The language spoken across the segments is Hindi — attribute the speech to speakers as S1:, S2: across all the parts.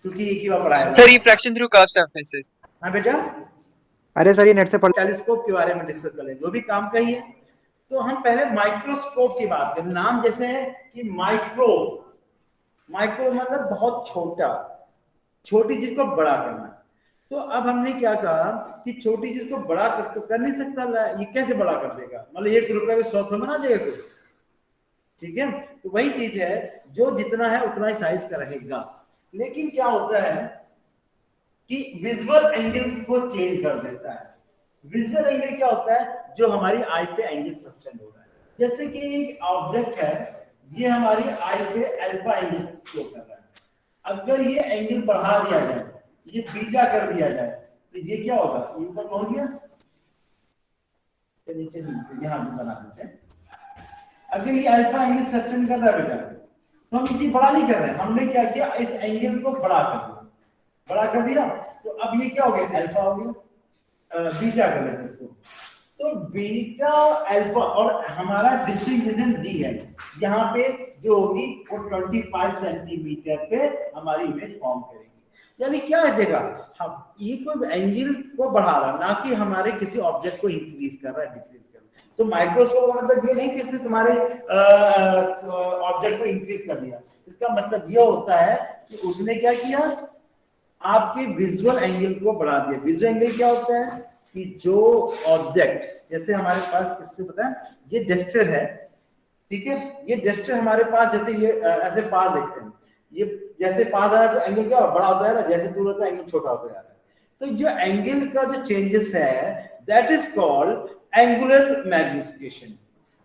S1: क्योंकि एक ही बार पढ़ाया
S2: sir refraction through curve surfaces.
S1: हाँ बेटा,
S3: अरे सर ये नेट से पढ़
S1: टेलीस्कोप के बारे में डिस्कस करें, जो भी काम का ही है। तो हम पहले माइक्रोस्कोप की बात करें। नाम जैसे है कि माइक्रो, माइक्रो मतलब बहुत छोटा, छोटी चीज को बड़ा करना। तो अब हमने क्या कहा कि छोटी चीज को बड़ा कर नहीं सकता, ये कैसे बड़ा कर देगा? मतलब 1 रुपए के 100 बना देगा कोई? ठीक है, तो वही चीज है, जो जितना है उतना ही साइज का रहेगा। लेकिन क्या होता है कि विजुअल एंगल को चेंज कर देता है। विजुअल एंगल क्या होता है? जो हमारी आई पे एंगल सब्सटेंड हो रहा है। जैसे कि एक ऑब्जेक्ट है, ये हमारी आई पे अल्फा एंगल शो कर रहा है। अगर ये एंगल बढ़ा दिया जाए, ये बीटा कर दिया जाए, तो ये क्या होगा? ये ऊपर पहुंच गया, नीचे यहां भी बना देते हैं। अगर ये अल्फा एंगल सब्सटेंड कर रहा है बेटा, तो हम इसे बड़ा नहीं कर रहे हैं, हमने क्या किया, इस एंगल को बड़ा कर दिया। बड़ा कर दिया तो अब ये क्या हो गया? अल्फा हो गया। बीटा कर लेते हैं इसको। तो बीटा अल्फा, और हमारा डिस्ट्रीब्यूशन डी है, यहाँ पे जो होगी वो 25 सेंटीमीटर पे हमारी इमेज फॉर्म करेगी। यानी क्या है देखा, हम ये कोई एंगल को बढ़ा रहा, ना कि हमारे किसी ऑब्जेक्ट को इंक्रीज कर रहा है, डिक्रीज कर रहा है। तो माइक्रोस्कोप का मतलब ये नहीं कि इसने तुम्हारे ऑब्जेक्ट को इंक्रीज कर दिया। इसका मतलब ये होता है कि उसने क्या किया, आपके विजुअल एंगल को बढ़ा दिया। विजुअल एंगल क्या होता है कि जो ऑब्जेक्ट, जैसे हमारे पास किससे पता है, ये डस्टर है, ठीक है, ये डस्टर हमारे पास, जैसे ये ऐसे पास देखते हैं, ये जैसे पास आ रहा है तो एंगल क्या बड़ा होता है, जैसे दूर होता है एंगल छोटा होता जा रहा है। तो जो एंगल का जो चेंजेस है, that is called angular magnification,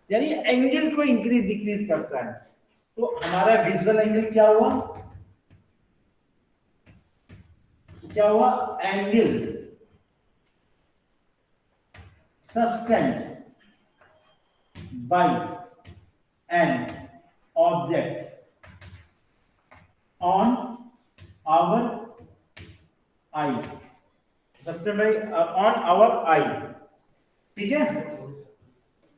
S1: यानी एंगल को इंक्रीज डिक्रीज करता है। तो हमारा विजुअल एंगल क्या हुआ, क्या हुआ? Angle subtended by an object on our eye, subtended by on our eye, ठीक है,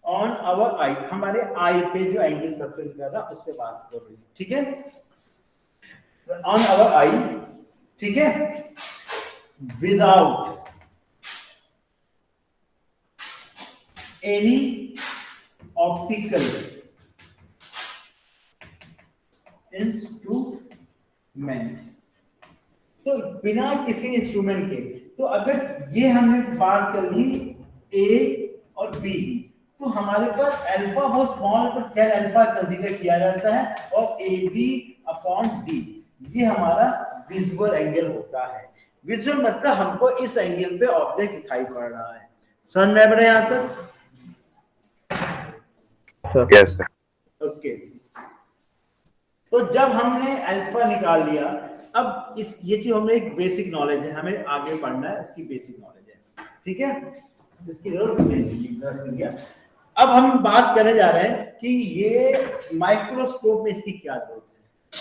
S1: ऑन आवर आई, हमारे आई पे जो एंगल सब्सटेंड कर रहा उस पे बात कर रही है, ठीक है, ऑन आवर आई, ठीक है, विदाउट एनी ऑप्टिकल इंस्ट्रूमेंट, तो बिना किसी इंस्ट्रूमेंट के। तो अगर ये हमने बात कर ली ए और बी, तो हमारे पास अल्फा बहुत स्मॉल है, तो टेन अल्फा कंसीडर किया जाता है, और ए बी अपॉन डी, ये हमारा विजुअल एंगल होता है। विजुअल मतलब हमको इस एंगल पे ऑब्जेक्ट दिखाई पड़ रहा है। समझ में आ रहा है यहां तक?
S4: Yes sir.
S1: ओके, तो जब हमने अल्फा निकाल लिया, अब इस ये चीज हमें एक बेसिक नॉलेज है, हमें आगे पढ़ना है, इसकी बेसिक नॉलेज है, ठीक है, इसकी जरूरत नहीं है। अब हम बात करने जा रहे हैं कि ये माइक्रोस्कोप में इसकी क्या जरूरत है,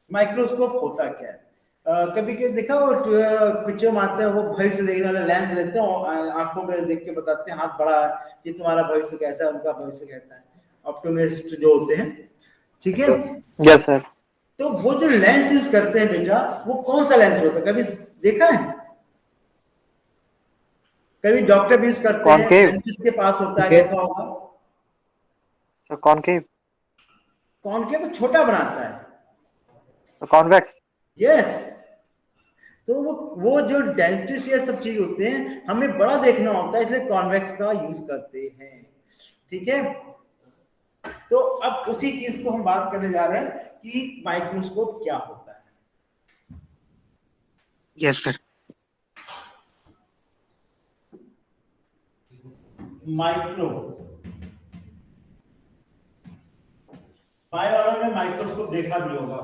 S1: माइक्रोस्कोप होता क्या है। कभी कभी देखा वो पिक्चर में आते हैं, वो भविष्य से देखने वाले लेंस लेते हैं और आंखों में देख के बताते हैं, हाथ बड़ा है कि तुम्हारा भविष्य कैसा है, उनका भविष्य कैसा है, ऑप्टोमिस्ट जो होते हैं, ठीक है।
S3: Yes sir.
S1: तो वो जो लेंस यूज करते हैं बेटा, वो कौन सा लेंस होता है, कभी देखा है? कभी डॉक्टर भी यूज करते हैं, डेंटिस्ट के पास होता है, देखा होगा।
S3: Sir concave.
S1: कॉनकेव तो छोटा बनाता है,
S3: तो कॉन्वेक्स।
S1: यस। तो वो जो डेंटिस्ट ये सब चीज होते हैं, हमें बड़ा देखना होता है, इसलिए कॉन्वेक्स का यूज करते हैं, ठीक है। तो अब उसी चीज को हम बात करने जा रहे हैं कि माइक्रोस्कोप क्या होता है।
S3: Yes sir.
S1: बाय वालों ने माइक्रोस्कोप देखा भी होगा,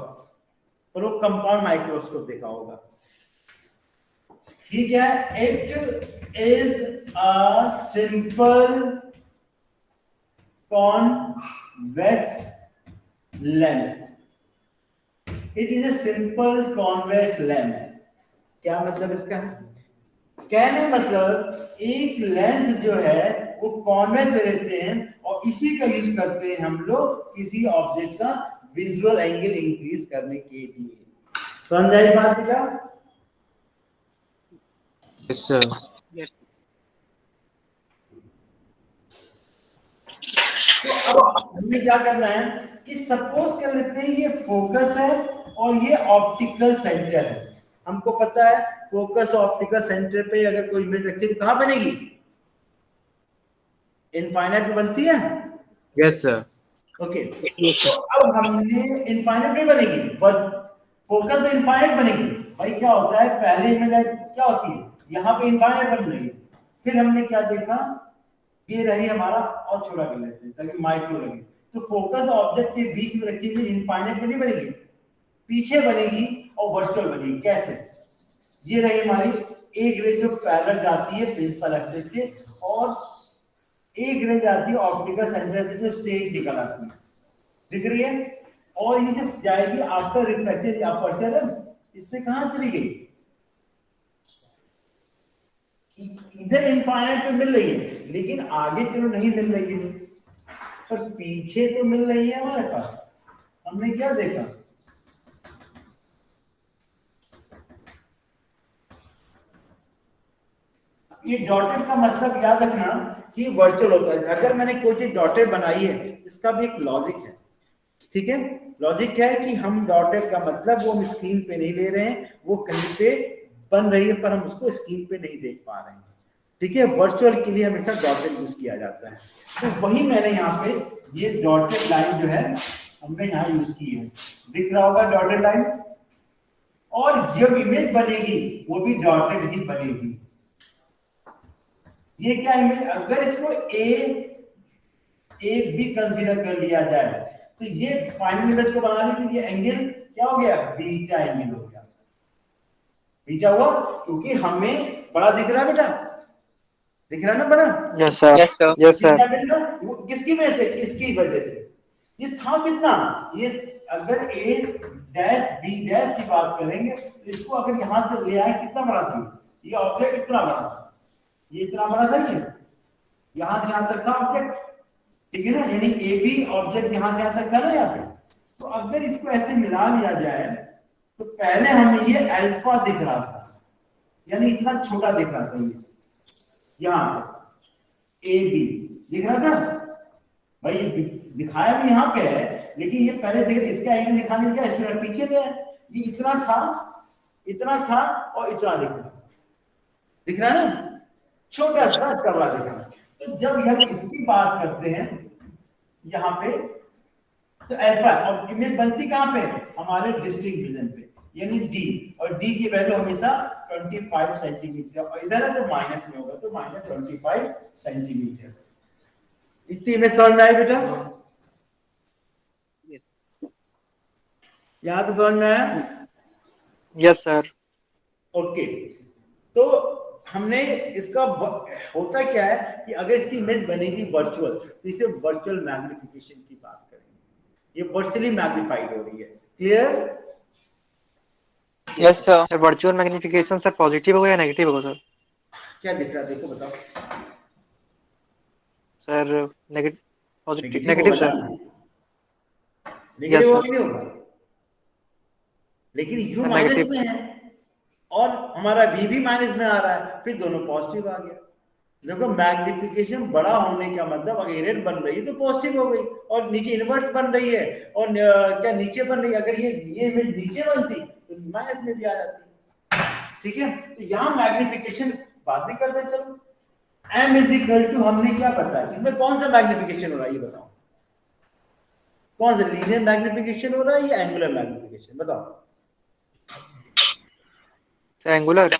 S1: और वो कंपाउंड माइक्रोस्कोप देखा होगा, ठीक है। It is a simple convex lens, it is a simple convex lens. क्या मतलब इसका? कहने मतलब एक लेंस जो है वो कॉन्वेक्स ले लेते हैं और इसी का यूज करते हैं हम लोग किसी ऑब्जेक्ट का विजुअल एंगल इंक्रीज करने के लिए। समझ आई बात बेटा?
S4: Yes, sir.
S3: Yes.
S1: तो अब हमें क्या करना है कि सपोज कर लेते हैं ये फोकस है और ये ऑप्टिकल सेंटर है। हमको पता है फोकस ऑप्टिकल सेंटर पे अगर कोई इमेज रखी तो कहां बनेगी? इनफाइनाइट में बनती है।
S4: Yes, sir.
S1: ओके, तो अब हमने इनफाइनाइट नहीं बनेगी, बस फोकस में इनफाइनाइट बनेगी। भाई क्या होता है, पहले इमेज क्या होती है, यहाँ पे इनफाइनाइट बन रही है। फिर हमने क्या देखा, ये रही हमारा, और छोटा कर लेते हैं ताकि माइक्रो लगे। तो फोकस ऑब्जेक्ट के बीच में रखी हुई इनफाइनाइट में नहीं बनेगी, पीछे बनेगी और वर्चुअल बनेगी। कैसे? ये रही हमारी एक रे जो पैरेलल जाती है प्रिंसिपल एक्सिस के, और एक रे जाती है ऑप्टिकल सेंटर से जो स्ट्रेट निकल आती है, दिख रही है। और ये जो जाएगी आफ्टर रिफ्लेक्शन अपर्चर, इससे कहां चली गई? इधर इनफाइनाइट पे मिल रही है, लेकिन आगे चलो नहीं मिल रही है, पर पीछे तो मिल रही है हमारे पास। हमने क्या देखा, ये डॉटेड का मतलब याद रखना कि वर्चुअल होता है। अगर मैंने कोई चीज डॉटेड बनाई है, इसका भी एक लॉजिक है, ठीक है। लॉजिक क्या है कि हम डॉटेड का मतलब वो हम स्क्रीन पे नहीं ले रहे हैं, वो कहीं पे बन रही है पर हम उसको स्क्रीन पे नहीं देख पा रहे हैं, ठीक है। वर्चुअल के लिए हमेशा डॉटेड यूज किया जाता है। तो वही मैंने यहाँ पे ये डॉटेड लाइन जो है हमने यहाँ यूज की है, दिख रहा होगा डॉटेड लाइन। और जब इमेज बनेगी वो भी डॉटेड ही बनेगी। ये क्या इमेज, अगर इसको ए बी कंसीडर कर लिया जाए तो ये फाइनल इमेज को बनाने के लिए एंगल क्या हो गया, बीटा एंगल हो गया। बीटा हुआ क्योंकि हमें बड़ा दिख रहा है बेटा, दिख रहा है ना बड़ा?
S3: Yes, sir.
S2: Yes, sir.
S3: Yes, sir.
S1: किसकी वजह से? इसकी वजह से। ये था कितना, ये अगर ए डैश बी डैश की बात करेंगे तो इसको अगर यहां से ले आए कितना बड़ा था, ये ऑब्जेक्ट इतना बड़ा था, ये इतना बड़ा था, ये यहां से यहां तक था ऑब्जेक्ट, ठीक है ना। यानी ए बी ऑब्जेक्ट यहां से यहां तक था ना यहाँ पे। तो अगर इसको ऐसे मिला लिया जाए तो पहले हमें ये अल्फा दिख रहा था, यानी इतना छोटा दिख रहा था, ये यहाँ पे ए बी दिख रहा था भाई, दिखाया भी यहाँ पे है, लेकिन ये पहले देख, इसका एंगल दिखाने क्या इसमें पीछे गया, ये इतना था, इतना था और इतना दिख रहा है ना, छोटा सा कबड़ा दिख रहा है। तो जब हम इसकी बात करते हैं यहाँ पे, तो अल्फा, और इमेज बनती कहाँ पे, हमारे डिस्टिंक्ट विजन पे, यानी डी, और डी की वैल्यू हमेशा 25 सेंटीमीटर, और इधर है तो माइनस में होगा, तो माइनस 25 सेंटीमीटर। इतनी इमेज समझ में आई बेटा? यहाँ तो समझ में आया?
S3: Yes, sir.
S1: ओके, तो हमने इसका होता क्या है कि अगर इसकी इमेज बनेगी वर्चुअल तो इसे वर्चुअल मैग्निफिकेशन की बात करेंगे, ये वर्चुअली मैग्नीफाइड हो रही है। Clear?
S2: Yes, sir.
S3: Virtual magnification sir positive होगा या नेगेटिव होगा सर?
S1: क्या दिख रहा है देखो बताओ।
S3: Sir negative, positive,
S1: negative
S3: negative
S1: होगा
S3: सर।
S1: ना, नेगेटिव
S3: Yes,
S1: होगा
S3: sir.
S1: कि नहीं होगा? लेकिन u
S3: Sir,
S1: माइनस
S3: negative.
S1: में है और हमारा v भी माइनस में आ रहा है, फिर दोनों पॉजिटिव आ गया। देखो मैग्निफिकेशन बड़ा होने का मतलब, अगर रेड बन रही है तो पॉजिटिव हो गई, और नीचे इन्वर्ट बन रही है, और क्या नीचे बन रही है, अगर ये इमेज नीचे बनती तो माइनस में भी आ जाती, ठीक है। तो यहाँ मैग्निफिकेशन बात भी करते चलो। m इज इक्वल टू, हमने क्या पता है इसमें कौन सा मैग्निफिकेशन हो रहा है ये बताओ, कौन सा लीनियर मैग्निफिकेशन हो रहा है या एंगुलर मैग्निफिकेशन, बताओ।
S3: Angular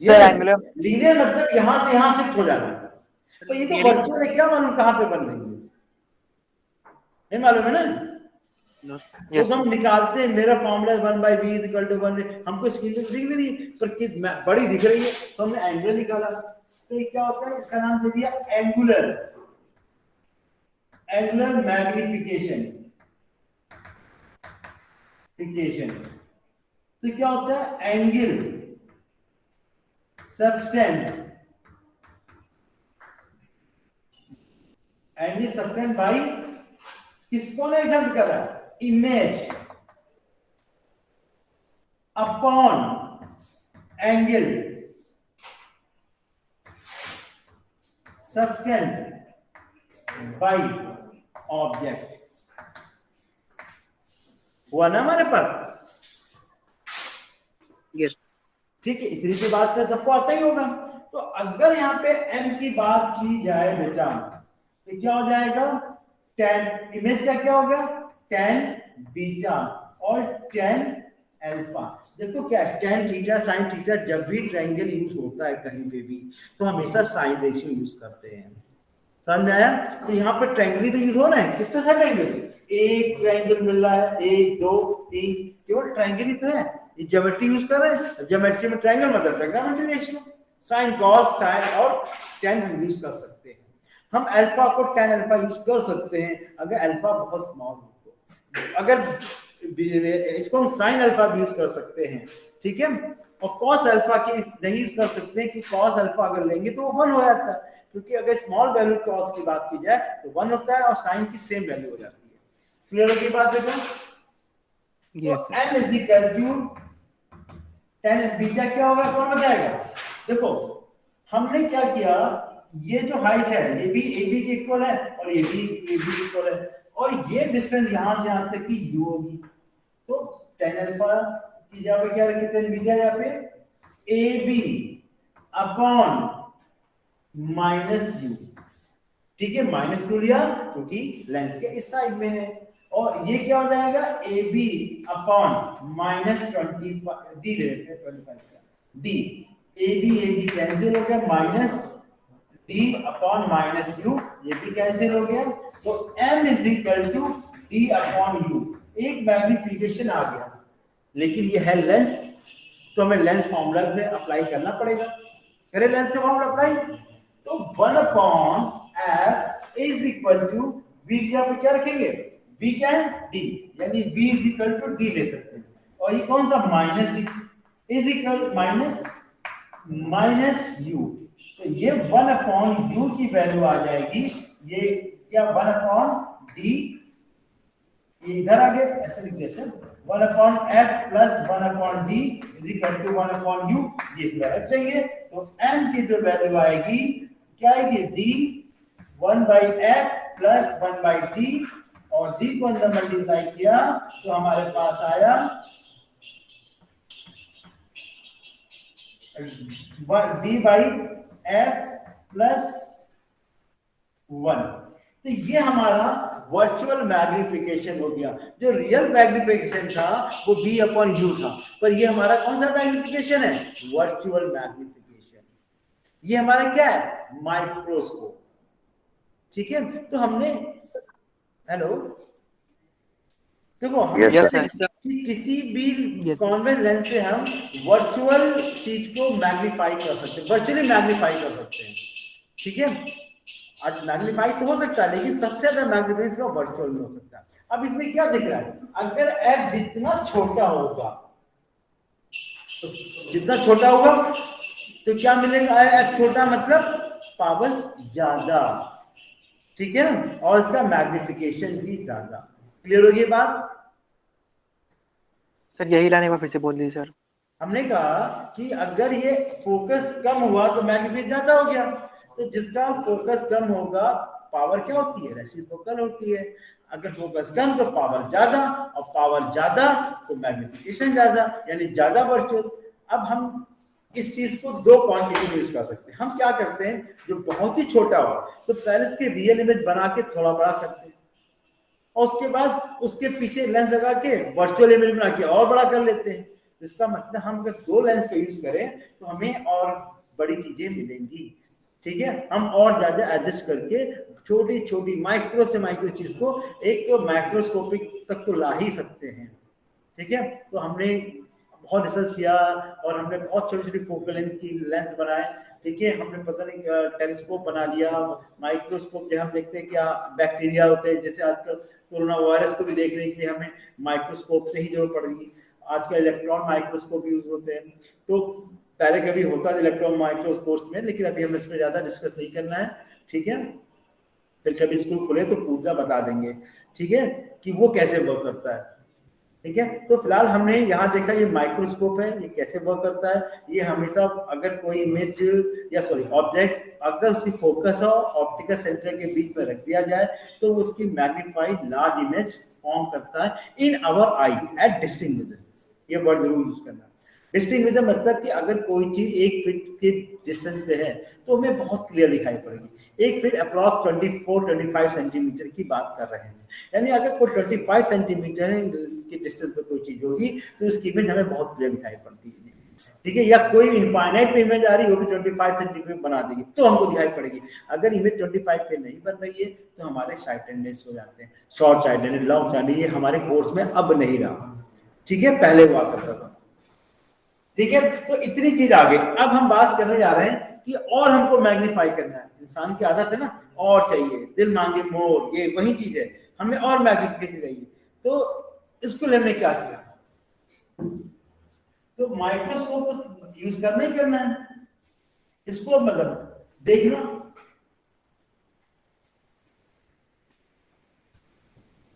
S2: Sir, angular.
S1: लीनियर मतलब यहां से यहां शिफ्ट हो जाना है, तो ये तो वर्चुअल है, क्या मालूम कहां पे बन रही है, नहीं मालूम है ना।
S3: Yes,
S1: तो हम निकालते हैं, मेरा फॉर्मूला 1/v = 1, हमको स्क्रीन पे दिख नहीं रही पर कि बड़ी दिख रही है, तो हमने एंगुलर निकाला। तो ये क्या होता है, इसका नाम दे दिया एंगुलर मैग्निफिकेशन। तो क्या होता है, angle subtend, angle subtend by किसको एग्जाम्पल कर रहा है, image. Upon angle subtend by object. हुआ ना हमारे पास?
S3: यस
S1: ठीक है, इतनी सी बात तो सबको आता ही होगा। तो अगर यहाँ पे m की बात की जाए बेटा तो क्या हो जाएगा? tan इमेज का क्या हो गया? tan बीटा और tan अल्फा। देखो क्या tan थीटा sin थीटा जब भी ट्रायंगल यूज होता है कहीं पे भी तो हमेशा साइन रेशियो यूज करते हैं। समझ आया? तो यहाँ पर ट्रायंगल तो यूज हो रहा है। कितने सारे ट्रायंगल? एक ट्रायंगल मिल रहा है, 1 2 3, केवल ट्रायंगल ही तो है। ये ज्योमेट्री यूज कर रहे हैं, ज्योमेट्री में ट्रायंगल मतलब ट्रायग्रामेट्री रेशियो, साइन कॉस साइन और tan यूज कर सकते हैं। हम अल्फा को tan अल्फा यूज कर सकते हैं अगर अल्फा बहुत स्मॉल हो तो। अगर इसको हम साइन अल्फा भी यूज कर सकते हैं, ठीक है। और कॉस अल्फा की नहीं यूज कर सकते हैं कि कॉस अल्फा अगर लेंगे तो वो 1 हो जाता है, क्योंकि अगर स्मॉल वैल्यू कॉस की बात की जाए तो 1 होता है और साइन की सेम वैल्यू हो जाती है। क्लियर होगी बात बेटा?
S3: यस
S1: तो n is equal to tan beta क्या होगा कौन बताएगा? देखो हमने क्या किया, ये जो हाइट है ये भी AB के इक्वल है और ये भी AB के इक्वल है और ये डिस्टेंस यहां से यहां तक की u होगी। तो tan अल्फा की जगह पे क्या रखें? tan बीटा यहाँ पे AB अपॉन माइनस u। ठीक है, माइनस क्यों लिया? क्योंकि लेंस के इस साइड में है। और ये क्या हो जाएगा? AB अपॉन माइनस 25 डी ले लेते हैं, 25 का डी। AB कैंसिल हो गया, minus D upon minus U, ये भी कैंसिल हो गया। तो m is equal to D upon U. एक मैग्निफिकेशन आ गया, लेकिन ये है लेंस, तो हमें लेंस फॉर्मूला में अप्लाई करना पड़ेगा। करें लेंस का फॉर्मूला अप्लाई, तो 1 upon f is equal to v की पे क्या रखेंगे? v क्या है? d, यानी v is equal to d ले सकते हैं। और ये कौन सा? Minus d is equal minus u। तो ये 1 अपॉन u की वैल्यू आ जाएगी, ये क्या 1 अपॉन d, ये इधर आ गया, ऐसे लिख देते हैं 1 upon f plus 1 upon d is equal to 1 upon u। ये इसमें रख देंगे तो m की जो वैल्यू आएगी क्या आएगी? d 1 by f plus 1 by d, और d को अंदर मल्टीप्लाई किया तो हमारे पास आया d बाई f प्लस 1। तो ये हमारा वर्चुअल मैग्निफिकेशन हो गया। जो रियल मैग्निफिकेशन था वो b अपॉन u था, पर ये हमारा कौन सा मैग्निफिकेशन है? Virtual magnification. ये हमारा क्या है? माइक्रोस्कोप। ठीक है, तो हमने हेलो देखो हम
S3: Yes,
S2: sir.
S1: किसी भी
S3: Yes.
S1: कॉन्वेक्स लेंस से हम वर्चुअल चीज को मैग्नीफाई कर सकते हैं, वर्चुअली मैग्नीफाई कर सकते हैं। ठीक है, आज मैग्नीफाई तो हो सकता है लेकिन सबसे ज्यादा मैग्नीफिकेशन का वर्चुअल में हो सकता है। अब इसमें क्या दिख रहा है? अगर f जितना छोटा होगा तो जितना छोटा होगा तो क्या मिलेगा? f छोटा मतलब पावर ज्यादा, ठीक है ना, और इसका मैग्निफिकेशन भी ज्यादा। क्लियर होगी बात?
S3: सर यही लाने का फिर से बोल दीजिए सर।
S1: हमने कहा कि अगर ये फोकस कम हुआ तो मैग्नीफिकेशन ज्यादा हो गया। तो जिसका फोकस कम होगा पावर क्या होती है? रेसिप्रोकल होती है। अगर फोकस कम तो पावर ज्यादा, और पावर ज्यादा तो मैग्निफिकेशन ज्यादा, यानी ज्यादा वर्चुअल। अब हम इस चीज को दो क्वांटिटी में यूज कर सकते हैं। हम क्या करते हैं, जो बहुत ही छोटा हो तो पहले उसके रियल इमेज बना के थोड़ा बड़ा करते हैं, और उसके बाद उसके पीछे लेंस लगा के वर्चुअल इमेज बना के और बड़ा कर लेते हैं। इसका मतलब हम अगर दो लेंस का यूज करें तो हमें और बड़ी चीजें मिलेंगी। ठीक है, हम और ज्यादा एडजस्ट करके छोटी छोटी माइक्रो से माइक्रो चीज को एक तो माइक्रोस्कोपिक तक तो ला ही सकते हैं। ठीक है, तो हमने बहुत रिसर्च किया और हमने बहुत छोटी छोटी फोकल लेंथ की लेंस बनाए। ठीक है, हमने पता नहीं टेलीस्कोप बना लिया, माइक्रोस्कोप जहाँ हम देखते हैं क्या बैक्टीरिया होते हैं, जैसे आजकल कोरोना वायरस को भी देखने के लिए हमें माइक्रोस्कोप से ही जरूरत पड़ेगी। आजकल इलेक्ट्रॉन माइक्रोस्कोप यूज होते हैं। तो पहले कभी होता था इलेक्ट्रॉन माइक्रोस्कोप में, लेकिन अभी हम इस पर ज्यादा डिस्कस नहीं करना है। ठीक है, फिर कभी स्कूल खुले तो पूरा बता देंगे, ठीक है, कि वो कैसे वर्क करता है। ठीक है। तो फिलहाल हमने यहाँ देखा ये माइक्रोस्कोप है, ये कैसे वर्क करता है। ये हमेशा अगर कोई इमेज या सॉरी ऑब्जेक्ट अगर उसकी फोकस और ऑप्टिकल सेंटर के बीच में रख दिया जाए तो उसकी मैग्नीफाइड लार्ज इमेज फॉर्म करता है in our eye at distinct vision. ये वर्ड जरूर यूज करना। डिस्टिंक्ट विजन मतलब कि अगर कोई चीज 1 फीट के डिस्टेंस पे है तो हमें बहुत क्लियर दिखाई पड़ेगी। 1 फीट अप्रॉक्स 24-25 सेंटीमीटर की बात कर रहे हैं। यानी अगर कोई 25 सेंटीमीटर की डिस्टेंस पे कोई चीज होगी तो उसकी इमेज हमें बहुत क्लियर दिखाई पड़ती है। ठीक है। या कोई इनफाइनाइट इमेज आ रही है वो भी 25 सेंटीमीटर बना देगी तो हमको दिखाई पड़ेगी। अगर इमेज 25 पे नहीं बन रही है तो हमारे साइटेडनेस हो जाते हैं, शॉर्ट साइटेड, लॉन्ग साइटेड। ये हमारे कोर्स में अब नहीं रहा। ठीक है, पहले हुआ करता था। ठीक है, तो इतनी चीज आ गई। अब हम बात करने जा रहे हैं कि और हमको मैग्नीफाई करना है। इंसान की आदत है ना, और चाहिए, दिल मांगे मोर, ये वही चीज है, हमें और मैग्निफिकेशन चाहिए। तो इसको हमने क्या किया, तो माइक्रोस्कोप यूज करना ही करना है। इसको मतलब देखना।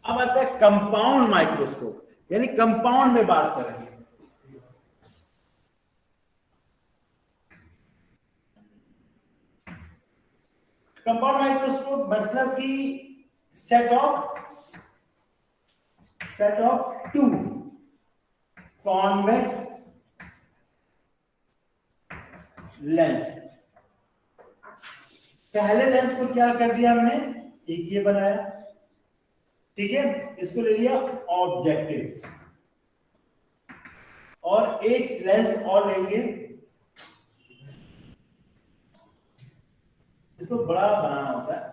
S1: अब आता है कंपाउंड माइक्रोस्कोप, यानी कंपाउंड में बात कर रही है। कंपाउंड माइक्रोस्कोप मतलब कि set of two convex lens. पहले लेंस को क्या कर दिया हमने, एक ये बनाया, ठीक है, इसको ले लिया ऑब्जेक्टिव, और एक लेंस और लेंगे, इसको बड़ा बनाना होता है।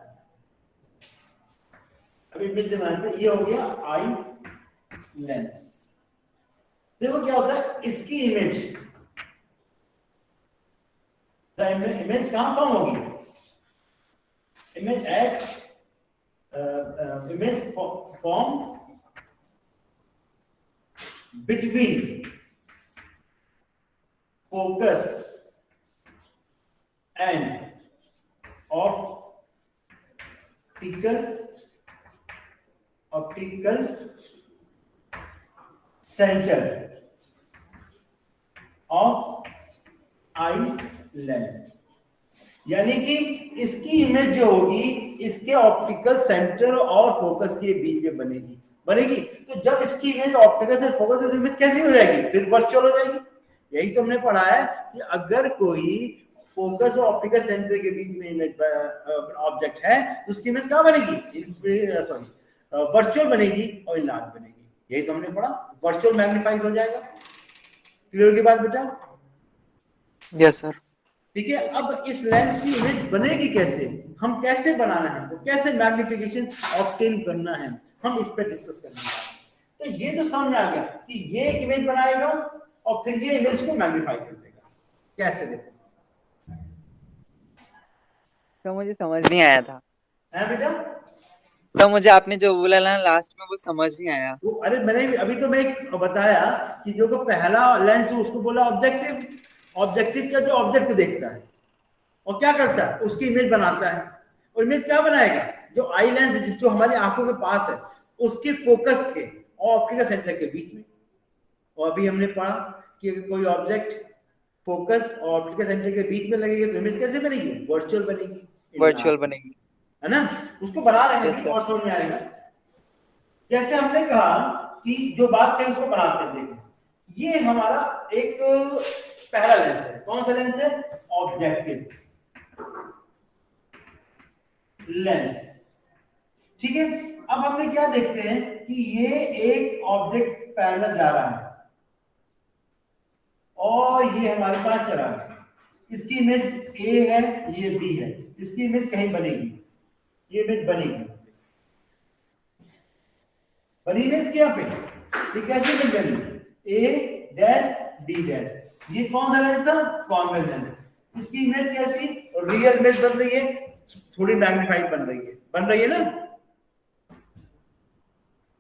S1: अभी इमेज बनाते हैं, ये हो गया आई लेंस। देखो क्या होता है, इसकी इमेज, इमेज कहां फॉर्म होगी, image at image form between focus and optical centre of eye lens. यानी कि इसकी इमेज जो होगी इसके ऑप्टिकल सेंटर और फोकस के बीच में बनेगी। तो जब इसकी इमेज ऑप्टिकल से फोकस की इमेज कैसी हो जाएगी, फिर वर्चुअल हो जाएगी। यही तो हमने पढ़ा है कि अगर कोई फोकस और ऑप्टिकल सेंटर के बीच में इमेज ऑब्जेक्ट है तो उसकी इमेज कहां बनेगी, सॉरी वर्चुअल बनेगी और इनलार्ज बनेगी। यही तो हमने पढ़ा, वर्चुअल मैग्नीफाइड हो जाएगा। क्लियर की बात बेटा?
S3: Yes sir. ठीक
S1: है। अब इस लेंस की इमेज बनेगी कैसे, हम कैसे बनाना है, हमको कैसे मैग्निफिकेशन ऑब्टेन करना है, हम इस पे डिस्कस करेंगे। तो ये तो समझ आ गया कि ये एक इमेज बनाएगा और फिर ये इमेज को मैग्नीफाई कर देगा। कैसे देखो,
S2: तो मुझे समझ नहीं आया था।
S1: है बेटा?
S2: तो मुझे आपने जो बोला ना लास्ट में वो समझ नहीं आया।
S1: वो अरे मैंने अभी तो मैं बताया कि जो पहला लेंस है उसको बोला ऑब्जेक्टिव। ऑब्जेक्टिव क्या, जो ऑब्जेक्ट देखता है और क्या करता है, उसकी इमेज बनाता है। और इमेज क्या बनाएगा, जो आई लेंस है, जिस जो हमारी आंखों के पास है, उसके फोकस के और ऑप्टिकल सेंटर के बीच में। और अभी हमने पढ़ा कि अगर कोई ऑब्जेक्ट फोकस और ऑप्टिकल सेंटर के बीच में लगेगी तो इमेज कैसे बनेगी, वर्चुअल बनेगी,
S2: वर्चुअल बनेगी,
S1: है ना। उसको बना रहे हैं और समझ में आएगा। जैसे हमने कहा कि जो बात कही उसको बनाते हैं। देखो ये हमारा एक पहला लेंस है। कौन सा लेंस है, ऑब्जेक्टिव लेंस। ठीक है। अब हमने क्या देखते हैं कि ये एक ऑब्जेक्ट पैरेलल जा रहा है और ये हमारे पास चला है। इसकी इमेज ए है, ये बी है, इसकी इमेज कहीं बनेगी, ये इमेज बनेगी, बनी इमेज क्या पे, ये कैसे इमेज बनी, ए डैश डी डैश। ये कौन सा लेंस था, कॉन्वेक्स लेंस। इसकी इमेज कैसी, रियल इमेज बन रही है, थोड़ी मैग्नीफाइड बन रही है ना।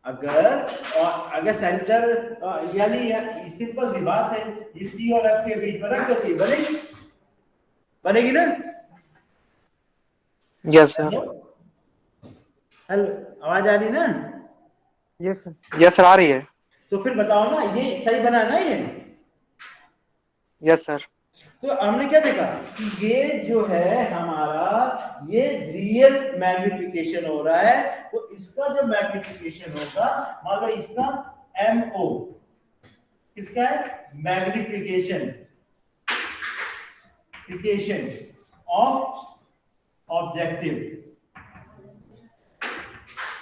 S1: अगर सेंटर यानी सिंपल सी बात है, ये सी और एफ के बीच में रख दो, बनेगी ना।
S3: Yes sir.
S1: हेलो, आवाज आ रही ना?
S3: यस सर आ रही है।
S1: तो फिर बताओ ना, ये सही बना ना ये?
S3: Yes sir.
S1: तो हमने क्या देखा कि ये जो है हमारा, ये रियल मैग्निफिकेशन हो रहा है, तो इसका जो मैग्निफिकेशन होगा, मान लो इसका MO, इसका है मैग्निफिकेशन ऑफ ऑब्जेक्टिव।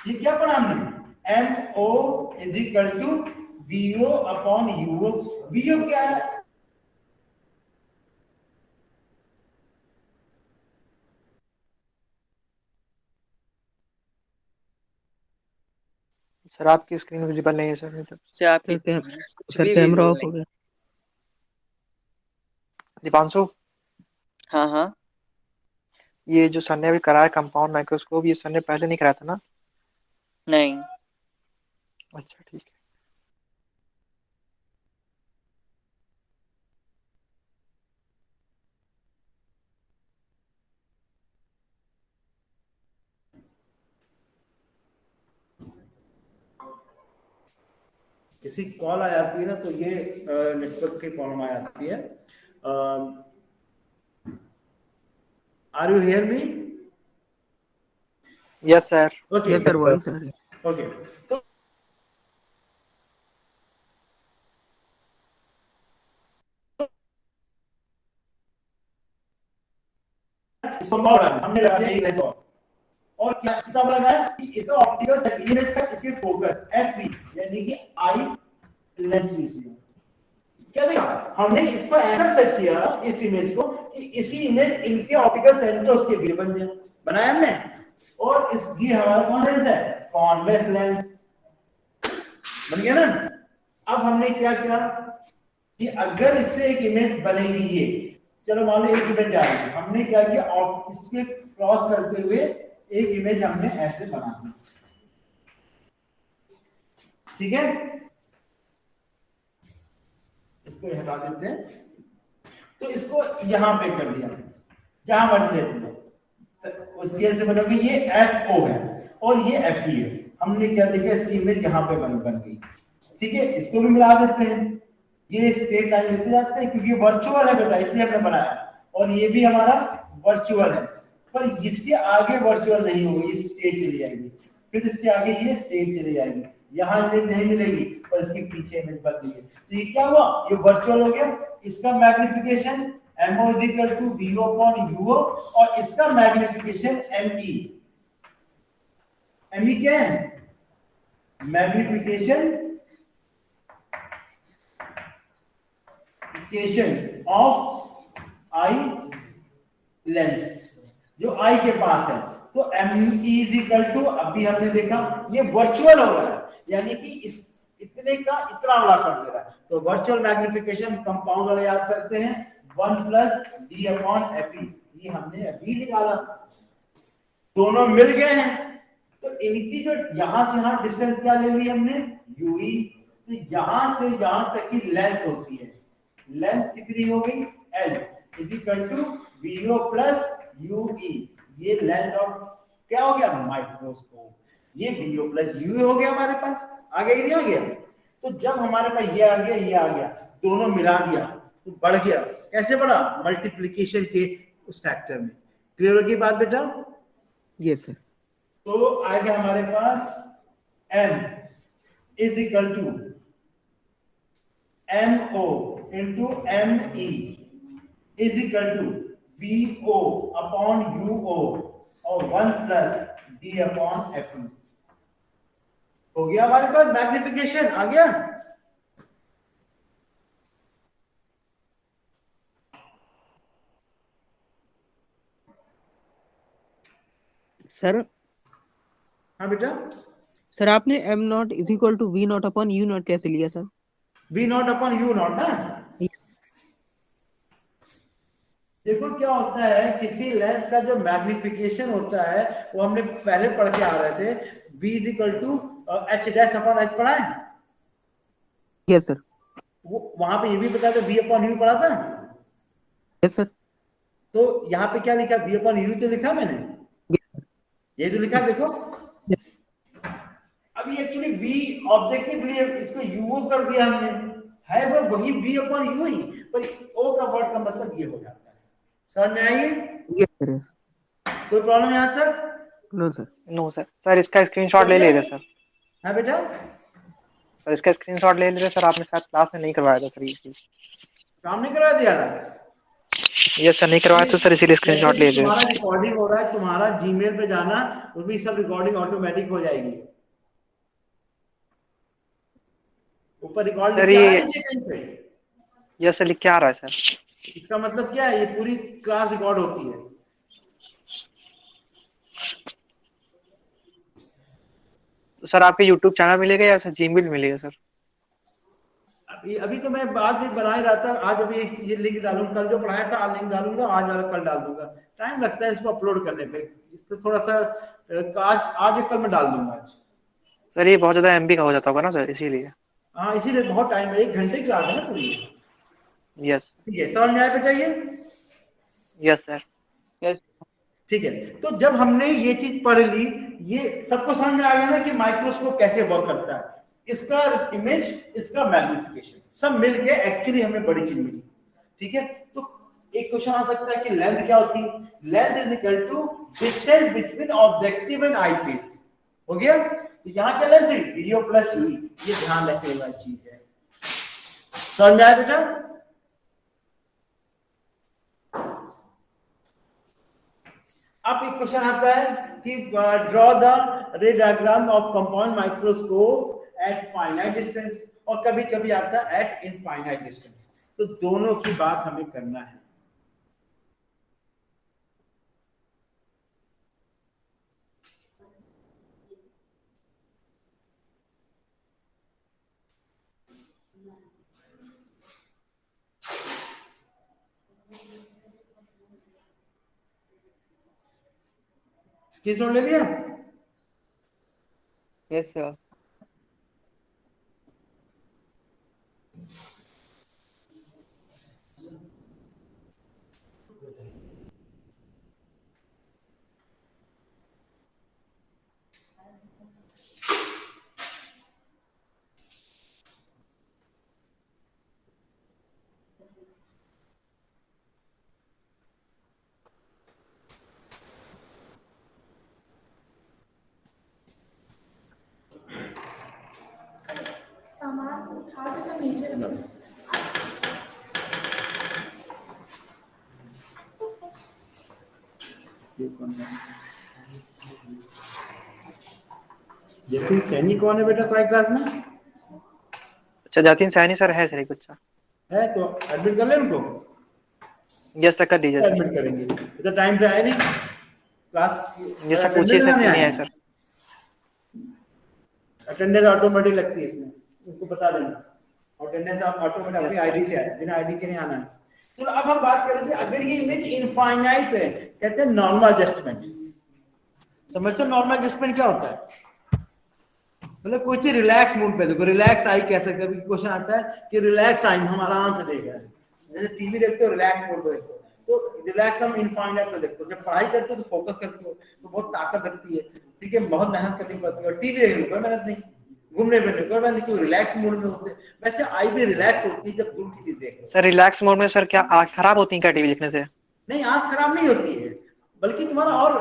S1: ये क्या पढ़ा हमने? MO is equal to VO upon UO। VO क्या है?
S3: सर आपकी स्क्रीन विजिबल नहीं है सर अभी तक।
S2: से आपकी
S5: सर
S2: कुछ
S5: सर
S2: भी
S5: कैमरा
S2: visible
S5: ऑफ
S2: नहीं।
S5: हो गया।
S3: दीपांशु,
S2: हाँ हाँ,
S3: ये जो सर ने अभी कराया कंपाउंड माइक्रोस्कोप, ये सर ने पहले नहीं कराया था ना?
S2: नहीं।
S3: अच्छा ठीक है।
S1: किसी कॉल आ जाती है ना, तो ये नेटवर्क की प्रॉब्लम आ जाती है। Are you hear me?
S3: Yes sir.
S1: Okay
S5: yes sir, voice आ रही है।
S1: ओके। तो इसको हमने लगा दिया एक लेंस और क्या किताब लगाया कि इसका ऑप्टिकल सेंटीमीटर का इसके फोकस FV यानी कि आई लेंस यूज किया। क्या देखा हमने, इसको ऐसा सेट किया इस इमेज को कि इसी इमेज इनके ऑप्टिकल सेंटर उसके भी बन गया, बनाया हमने। और इसकी हमारा कौन लेंस है? कॉन्वेक्स लेंस बन गया ना। अब हमने क्या किया कि अगर इससे एक इमेज बनेगी, ये चलो मान लो एक इमेज जा रही है, हमने क्या किया और इसके क्रॉस करते हुए एक इमेज हमने ऐसे बना दी। ठीक है, इसको हटा देते हैं। तो इसको यहां पे कर दिया, जहां मर्जी लेते हैं, तो उस केस से बनोगे ये FO है और ये FE है। हमने क्या देखा, इसकी इमेज यहां पे बन गई। ठीक है, इसको भी मिला देते हैं, ये स्ट्रेट लाइन लेते जाते हैं क्योंकि वर्चुअल है बेटा, इसलिए हमने बनाया। और ये भी हमारा वर्चुअल है, पर इसके आगे वर्चुअल नहीं होगी, ये स्ट्रेट चली जाएगी। फिर इसके आगे ये स्ट्रेट चली जाएगी, यहां इमेज नहीं मिलेगी और इसके पीछे इमेज बन गई। तो ये क्या हुआ, ये वर्चुअल हो गया। इसका magnification MO is equal to VO upon UO और इसका मैग्निफिकेशन ME। ME क्या है? मैग्निफिकेशन ऑफ आई लेंस, जो आई के पास है। तो ME is equal to, अभी हमने देखा ये वर्चुअल हो रहा है, यानी कि इस इतने का इतना बड़ा कर दे रहा है। तो वर्चुअल मैग्निफिकेशन कंपाउंड वाला याद करते हैं, 1 + D अपॉन FE। ये हमने अभी निकाला, दोनों मिल गए हैं। तो इनकी जो यहां से यहां डिस्टेंस क्या ले ली हमने, UE। तो यहां से यहां तक की लेंथ होती है, लेंथ कितनी हो गई, L is equal to VO plus UE। ये लेंथ ऑफ क्या हो गया, माइक्रोस्कोप। ये VO प्लस UE हो गया हमारे पास। आ गया कि नहीं आ गया? तो जब हमारे पास ये आ गया, ये आ गया, दोनों मिला दिया तो बढ़ गया। कैसे बढ़ा? मल्टीप्लिकेशन के उस फैक्टर में। क्लियर होगी बात बेटा?
S5: Yes sir.
S1: तो आएगा हमारे पास M is equal to MO into ME is equal to VO upon UO और 1 + D अपॉन FE। हो गया हमारे पास मैग्निफिकेशन, आ गया।
S5: सर
S1: हाँ बेटा,
S5: सर आपने M0 is equal to V0 upon U0 कैसे लिया सर?
S1: V0 अपॉन U0 ना। देखो क्या होता है, किसी लेंस का जो मैग्निफिकेशन होता है वो हमने पहले पढ़ के आ रहे थे, V is equal to H' upon H पढ़ा है।
S5: Yes sir.
S1: वो वहां पे ये भी पता था V अपॉन U पढ़ा था।
S5: Yes sir.
S1: तो यहाँ पे क्या लिखा, V अपॉन U तो लिखा मैंने, ये जो लिखा देखो। अभी एक्चुअली वी ऑब्जेक्टिव के लिए इसको यूओ कर दिया हमने, है वो वही वी अपॉन यू ही, पर ओ का वर्ड का मतलब ये हो जाता है। समझ में आई?
S5: Yes, sir. Yes.
S1: कोई प्रॉब्लम यहाँ तक?
S5: No, sir.
S3: No sir. Sir इसका स्क्रीनशॉट ले लीजिए सर।
S1: हाँ बेटा,
S3: सर इसका स्क्रीनशॉट ले लीजिए सर, आपने शायद क्लास में नहीं करवाया था सर ये चीज।
S1: काम नहीं करवा दिया था?
S3: ये सर नहीं करवाया तो सर इसीलिए
S1: जैसे
S3: स्क्रीनशॉट
S1: कि
S3: ले लीजिए।
S1: तुम्हारा रिकॉर्डिंग हो रहा है, तुम्हारा जीमेल पे जाना, उसमें सब रिकॉर्डिंग ऑटोमेटिक हो जाएगी। ऊपर रिकॉर्ड
S3: सर
S1: लिख के आ रहा
S3: ये
S1: है नीचे कहीं पे?
S3: यस सर लिख के आ रहा है सर।
S1: इसका मतलब क्या है? ये पूरी क्लास रिकॉर्ड होती है।
S3: तो सर आपके यूट्यूब चैनल मिलेगा या सर जीमेल मिलेगा सर?
S1: अभी तो मैं आज भी बना ही रहा था, आज अभी ये लिंक डालूंगा, कल जो पढ़ाया था आज लिंक डालूंगा, आज वाला कल डाल दूंगा। टाइम लगता है इसको अपलोड करने पे, इसको थोड़ा सा आज या कल में डाल दूंगा आज।
S3: सर ये बहुत ज्यादा एमबी का हो जाता होगा ना सर, इसीलिए।
S1: हाँ इसीलिए बहुत टाइम है, 1 घंटे की क्लास है ना पूरी।
S3: यस।
S1: ठीक है, समझ में आया बेटा ये?
S3: Yes sir.
S2: यस
S1: ठीक है, तो जब हमने ये चीज पढ़ ली, ये सबको समझ में आ गया ना कि माइक्रोस्कोप कैसे वर्क करता है, इसका इमेज, इसका मैग्निफिकेशन, सब मिलके एक्चुअली हमें बड़ी चीज मिली। ठीक है, तो एक क्वेश्चन आ सकता है कि लेंथ क्या होती है? Length is equal to distance between objective and eyepiece. हो गया? तो यहाँ क्या लेंथ है? वीडियो प्लस यूवी, ये ध्यान रखने वाली चीज है। समझ में आया बेटा? अब एक क्वेश्चन आता है कि draw the ray diagram of compound microscope at finite distance, और कभी कभी आता है एट इनफाइनाइट डिस्टेंस। तो दोनों की बात हमें करना है। स्क्रीनशॉट ले लिया?
S2: Yes sir.
S6: सामान उठा के सब नीचे रखो।
S1: जतिन सैनी कौन है बेटा तुम्हारी क्लास में?
S3: अच्छा जतिन सैनी सर है सर एक बच्चा
S1: है, तो एडमिट कर ले उनको।
S3: यस सर कर दीजिए सर।
S1: एडमिट करेंगे, इतना टाइम पे आए नहीं क्लास।
S3: जी सर पूछिए सर क्यों नहीं आए सर।
S1: अटेंडेंस ऑटोमेटिक लगती है इसमें, उनको बता देना। अटेंडेंस आप ऑटोमेटिक अपनी आईडी से आए, बिना आईडी के नहीं आना है। तो अब हम बात करेंगे, अगर ये इमेज इनफाइनाइट है, कहते हैं नॉर्मल एडजस्टमेंट। समझते हो नॉर्मल एडजस्टमेंट क्या होता है? मतलब कोई चीज रिलैक्स मूड पे देखो, रिलैक्स आई कह सकते हैं। क्वेश्चन आता है कि रिलैक्स आई हम आराम से देख रहे हैं, जैसे टीवी देखते हो रिलैक्स मोड पे देखते हो, तो रिलैक्स हम इनफाइनाइट पे देखते हो। जब पढ़ाई करते हो तो फोकस करते हो तो बहुत ताकत लगती है, ठीक है, बहुत मेहनत करनी पड़ती है। और टीवी देखने में कोई मेहनत नहीं, घूमने फिरने कोई मेहनत नहीं, क्यों? रिलैक्स मूड में होते हैं। वैसे आई भी रिलैक्स होती है जब दूर की चीज देख रहे हो।
S3: सर रिलैक्स मोड में सर क्या आँख खराब होती है क्या टीवी देखने से?
S1: नहीं, आंख खराब नहीं होती है, बल्कि तुम्हारा और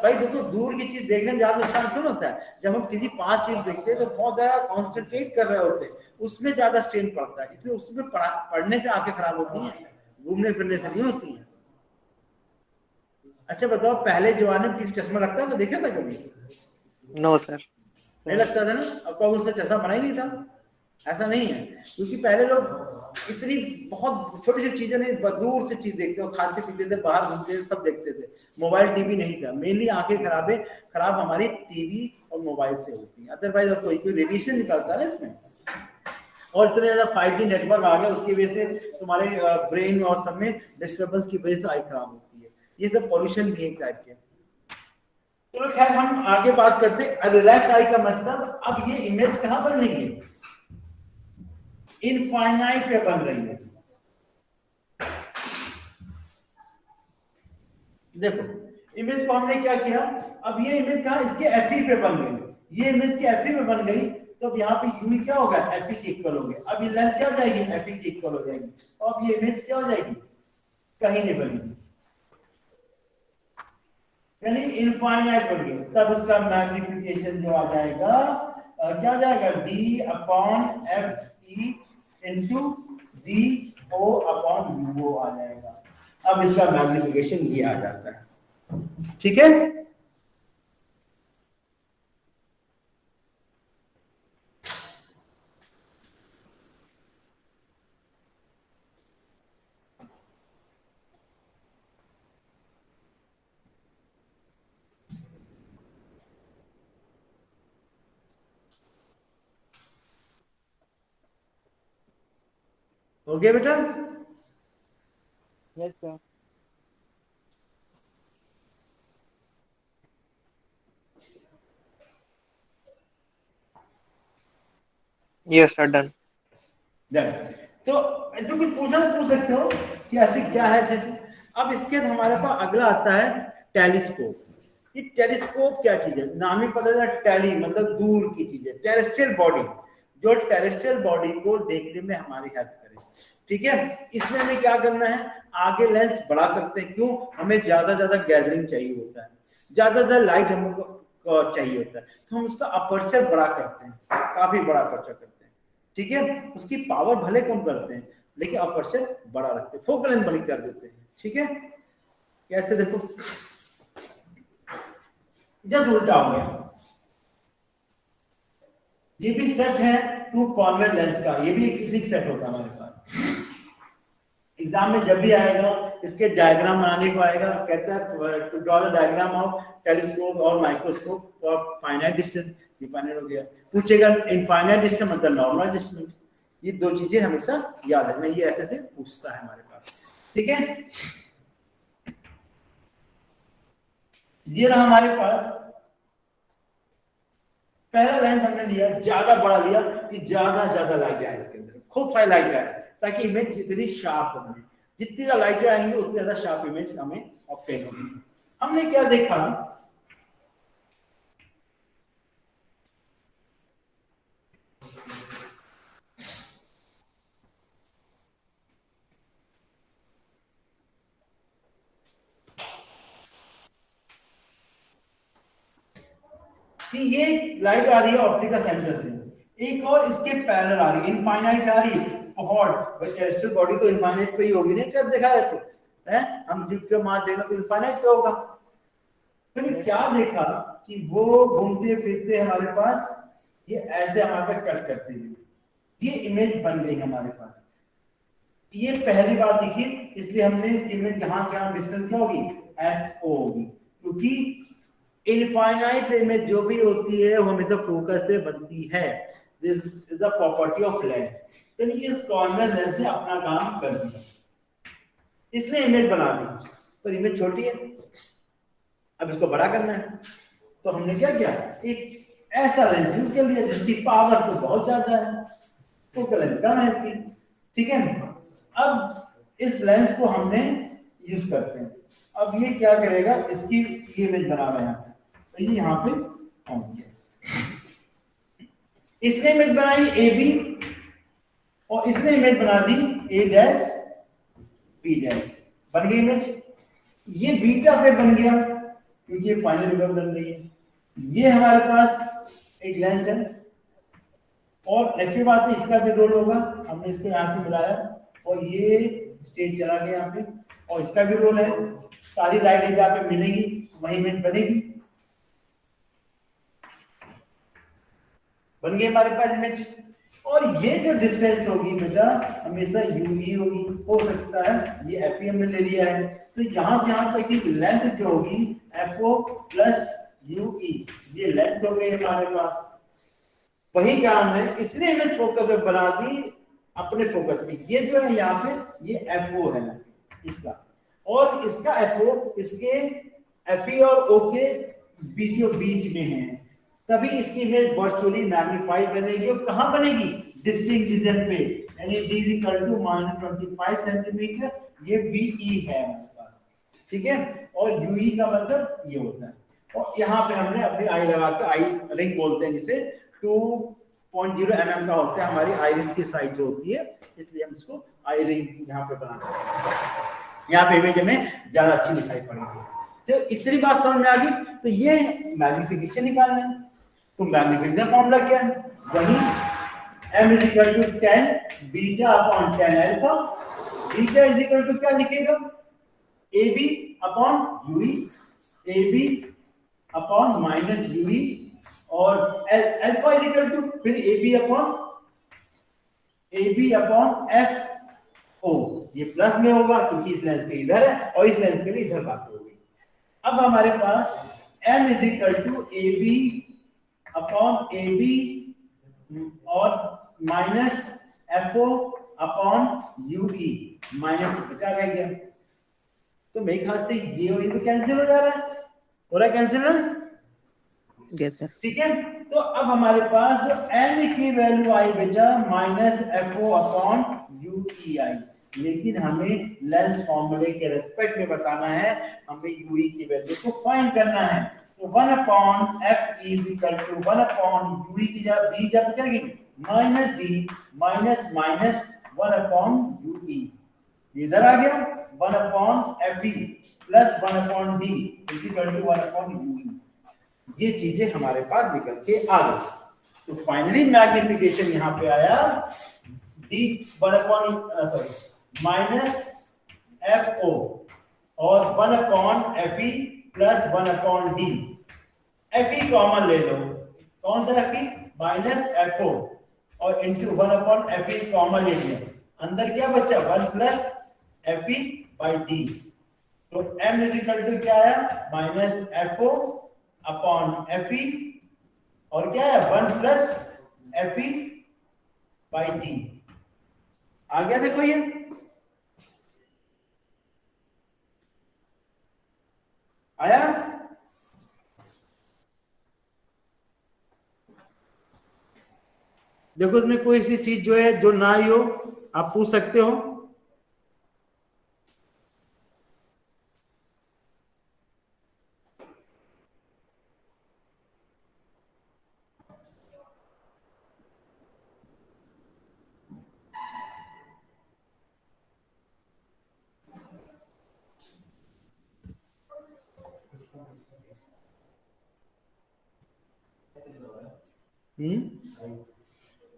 S1: भाई देखो, दूर की चीज देखने में ज्यादा नुकसान क्यों होता है? जब हम किसी 5 चीज देखते हैं तो बहुत ज्यादा कॉन्सेंट्रेट कर रहे होते हैं, उसमें ज्यादा स्ट्रेन पड़ता है, इसलिए उसमें पढ़ने से आंखें खराब होती हैं, घूमने फिरने से नहीं होती हैं। अच्छा बताओ, पहले जमाने में किसी चश्मा लगता था, देखा था कभी?
S3: No sir.
S1: नहीं लगता था ना। अब तो उससे चश्मा बना ही नहीं था, ऐसा नहीं है, क्योंकि पहले लोग इतनी बहुत छोटी छोटी चीजें नहीं, दूर से चीज देखते हो, खाते पीते थे, बाहर घूमते थे, सब देखते थे। मोबाइल टीवी नहीं था, मेनली आंखें खराब हमारी टीवी और मोबाइल से होती है। अदरवाइज कोई रेडिएशन निकलता है ना इसमें, और इतने ज्यादा 5G नेटवर्क आ गया, उसकी वजह से तुम्हारे ब्रेन और सब में डिस्टर्बेंस की वजह से आई खराब होती है। ये सब पॉल्यूशन भी एक टाइप के। चलो खैर, हम आगे बात करते हैं। रिलैक्स आई का मतलब, अब ये इमेज कहाँ बन रही है? इनफाइनाइट पे बन रही है। देखो इमेज को हमने क्या किया, अब ये इमेज कहाँ? इसके एफई पे बन गई। ये इमेज की एफ में बन गई, तो अब यहाँ पे यूवी क्या होगा, एफ के इक्वल हो गया। अब ये लेंथ क्या हो जाएगी, एफ के इक्वल हो जाएगी। तो अब ये इमेज क्या हो जाएगी, कहीं नहीं बनेगी, यानी इनफाइनाइट बन गई। तब इसका मैग्निफिकेशन जो आ जाएगा क्या हो जाएगा, D upon F E into D O upon U आ जाएगा। अब इसका मैग्निफिकेशन ये आ जाता है, ठीक है। हो गया बेटा?
S5: Yes sir.
S3: Yes sir, done.
S1: तो जो कुछ पूछना पूछ सकते हो कि ऐसे क्या है जैसे। अब इसके बाद हमारे पास अगला आता है टेलीस्कोप। ये टेलीस्कोप क्या चीज है, नाम ही पता है, टेली मतलब दूर की चीज है, टेरेस्ट्रियल बॉडी, जो टेरेस्ट्रियल बॉडी को देखने में हमारी हेल्प करे, ठीक है। इसमें हमें क्या करना है, आगे लेंस बड़ा करते हैं, क्यों, हमें ज्यादा गैदरिंग चाहिए होता है, ज्यादा लाइट हमको चाहिए होता है, तो हम उसका अपर्चर बड़ा करते हैं, काफी बड़ा अपर्चर करते हैं, ठीक है। उसकी पावर भले कम करते हैं लेकिन अपर्चर बड़ा रखते हैं, फोकल लेंथ बड़ी कर देते हैं, ठीक है। कैसे देखो, जस्ट उल्टा हो गया। ये भी सेट है टू कॉन्वेक्स लेंस का, ये भी एक फिजिक्स सेट होता है हमारे पास। एग्जाम में जब भी आएगा इसके डायग्राम बनाने को आएगा, कहता है to draw the diagram of telescope और microscope for finite distance. Defined हो गया, पूछेगा इनफाइनाइट डिस्टेंस मतलब नॉर्मल डिस्टेंस। ये दो चीजें हमेशा याद रखना, ये ऐसे से पूछता है हमारे पास, ठीक है। ये रहा हमारे पास पहला लेंस हमने लिया, ज्यादा बड़ा लिया कि ज्यादा लाइट आए इसके अंदर, खूब सारी लाइट आए, ताकि इमेज जितनी शार्प बने, जितनी ज्यादा लाइट आएंगी उतनी ज्यादा शार्प इमेज हमें ऑब्टेन होगी। हमने क्या देखा, कि ये लाइट आ रही है ऑप्टिकल सेंटर से, एक और इसके पैरेलल आ रही है, इनफाइनाइट आ रही है बहुत, टेरेस्ट्रियल बॉडी तो इनफाइनाइट पे ही होगी ना, कब देखा है तो है, हम जुपिटर मार्स देखना तो इनफाइनाइट पे होगा। फिर क्या देखा कि वो घूमते फिरते हमारे पास ये ऐसे हमारे पे कट करते हुए ये इमेज बन गई हमारे पास। ये पहली बार दिखी, इसलिए हमने इस इमेज यहां से यहां डिस्टेंस क्या होगी, एफ ओ होगी, क्योंकि इनफाइनाइट इमेज जो भी होती है वो हमेशा फोकस पे बनती है। This is the property of lens. तो इस कॉर्नर लेंस ने अपना काम कर दिया, इसने इमेज बना दी, पर इमेज छोटी है, अब इसको बड़ा करना है। तो हमने क्या किया, एक ऐसा लेंस यूज कर लिया जिसकी पावर तो बहुत ज्यादा है, फोकल लेंथ कम है इसकी, ठीक है। अब इस लेंस को हमने यूज करते हैं। अब ये क्या करेगा, इसकी इमेज बना रहे हैं, तो ये यहाँ पे ऑन किया, इसने इमेज बनाई ए बी और इसने इमेज बना दी ए डैश बी डैश, बन गई इमेज। ये बीटा पे बन गया क्योंकि ये फाइनल इमेज बन रही है। ये हमारे पास एक लेंस है और नेक्स्ट बात है इसका भी रोल होगा, हमने इसको यहाँ से मिलाया और ये स्टेज चला गया यहाँ पे, और इसका भी रोल है, सारी लाइट जहाँ पे मिलेगी वही इमेज बनेगी, बन गई हमारे पास इमेज। और ये जो डिस्टेंस होगी बेटा हमेशा यूई होगी, हो सकता है ये एफईएम में ले लिया है, तो यहां से यहां तक की लेंथ जो होगी एफओ प्लस यूई, ये लेंथ हो गई हमारे पास। वही काम है, इसने इमेज फोकस पे बना दी अपने फोकस में। ये जो है यहाँ पे ये एफओ है इसका, और इसका एफओ इसके एफई और ओ के बीच में है, तभी इसकी इमेज वर्चुअली मैग्नीफाइड बनेगी। और कहां बनेगी, डिस्टिंक्ट रीजन पे, यानी d -25 सेंटीमीटर, ये VE है हमारे पास, ठीक है। और UE का मतलब ये होता है। और यहाँ पे हमने अपनी आई लगा के, आई रिंग बोलते हैं जिसे, 2.0 mm का होता है हमारी आइरिस की साइज जो होती है, इसलिए हम इसको आई रिंग यहाँ पे बनाते हैं। यहाँ पे इमेज में ज्यादा अच्छी दिखाई पड़ेगी। तो इतनी बात समझ में आ गई। तो ये मैग्निफिकेशन निकालना है, तो मैग्निफिकेशन फॉर्मूला क्या है, वही m is equal to 10 beta upon 10 alpha. Beta is equal to क्या लिखेगा, ab upon ue, ab upon minus ue, और अल्फा इज इक्वल टू फिर ab अपॉन fo। ये प्लस में होगा क्योंकि इस लेंस के इधर है और इस लेंस के लिए इधर बात होगी। अब हमारे पास m is equal to ab upon ab और minus fo upon ue, minus बचा रह गया। तो मेरे ख्याल से ये और ये तो कैंसिल हो जा रहा है, हो रहा है कैंसिल ना?
S5: Yes sir.
S1: ठीक है, तो अब हमारे पास जो m की वैल्यू आई बेटा माइनस fo अपॉन ui, लेकिन हमें लेंस फॉर्मूले के रेस्पेक्ट में बताना है, हमें ue की वैल्यू को फाइंड करना है। तो 1 upon f is equal to 1 upon ue की जब b जब क्या लिखेंगे, minus d minus minus 1 upon ue, इधर आ गया 1 upon fe plus 1 upon d is equal to 1 upon ue। ये चीजें हमारे पास निकल के आ गई। तो फाइनली मैग्निफिकेशन यहाँ पे आया d 1 upon sorry minus fo और 1 upon fe plus 1 upon d। fe common ले लो, कौन सा fe, माइनस fo और इंटू 1 अपॉन fe कॉमन ले लिया, अंदर क्या बचा 1 प्लस fe बाई d। तो m इज इक्वल टू क्या है, माइनस fo अपॉन fe और क्या है 1 प्लस fe बाई d। आ गया देखो ये, आया? देखो इसमें कोई सी चीज जो है जो ना ही हो आप पूछ सकते हो।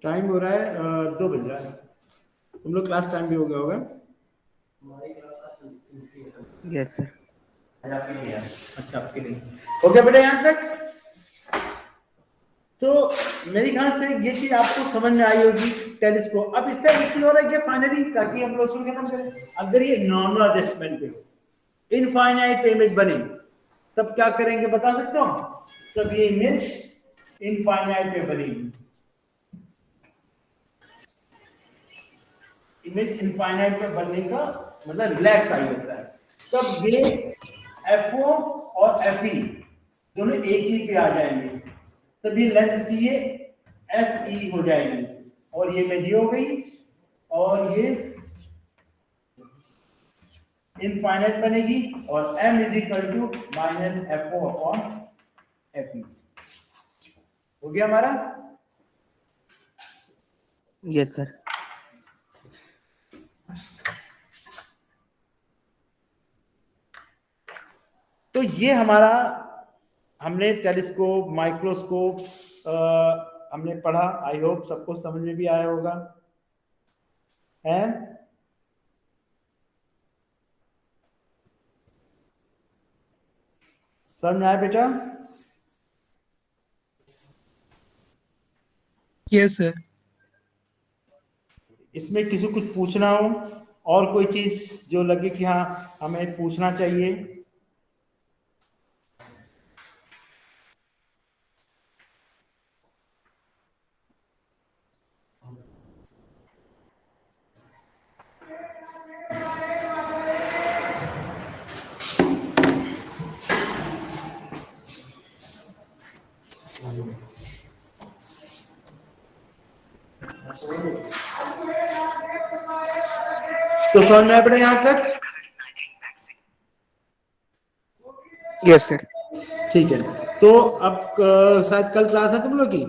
S1: टाइम हो रहा है 2 बज रहा है, तुम लोग क्लास टाइम भी हो गया होगा।
S5: Yes sir.
S1: अच्छा आपके लिए हो गया बेटा यहाँ तक। तो मेरे ख्याल से ये चीज आपको समझ में आई होगी टेलीस्कोप। अब इसका एक चीज हो रहा है कि फाइनली, ताकि हम लोग खत्म करें, अगर ये नॉर्मल एडजस्टमेंट पे हो, इनफाइनाइट इमेज बने, तब क्या करेंगे बता सकते हो? तब ये इमेज इनफाइनाइट पे बनेगी, इमेज इनफाइनाइट पे बनने का मतलब रिलैक्स आई होता है। तब ये fo और fe दोनों एक ही पे आ जाएंगे, तब ये लेंस की ये fe हो जाएगी और ये इमेज हो गई और ये इनफाइनाइट बनेगी और m is equal to minus fo upon fe। हो गया हमारा?
S5: Yes sir.
S1: तो ये हमारा, हमने टेलीस्कोप, माइक्रोस्कोप हमने पढ़ा। आई होप सबको समझ में भी आया होगा, है? समझ में आया बेटा?
S5: Yes sir.
S1: इसमें किसी को कुछ पूछना हो और कोई चीज जो लगे कि हाँ हमें पूछना चाहिए? तो समझ में आया यहाँ तक?
S5: Yes sir.
S1: ठीक है, तो अब शायद कल क्लास है तुम लोग की।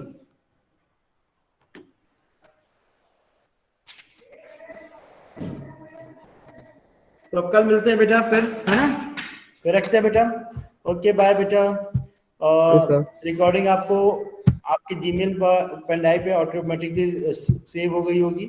S1: तो अब कल मिलते हैं बेटा फिर, है ना, फिर रखते हैं बेटा। ओके बाय बेटा। और रिकॉर्डिंग आपको आपके जीमेल पर पेन ड्राइव पे ऑटोमेटिकली सेव हो गई होगी।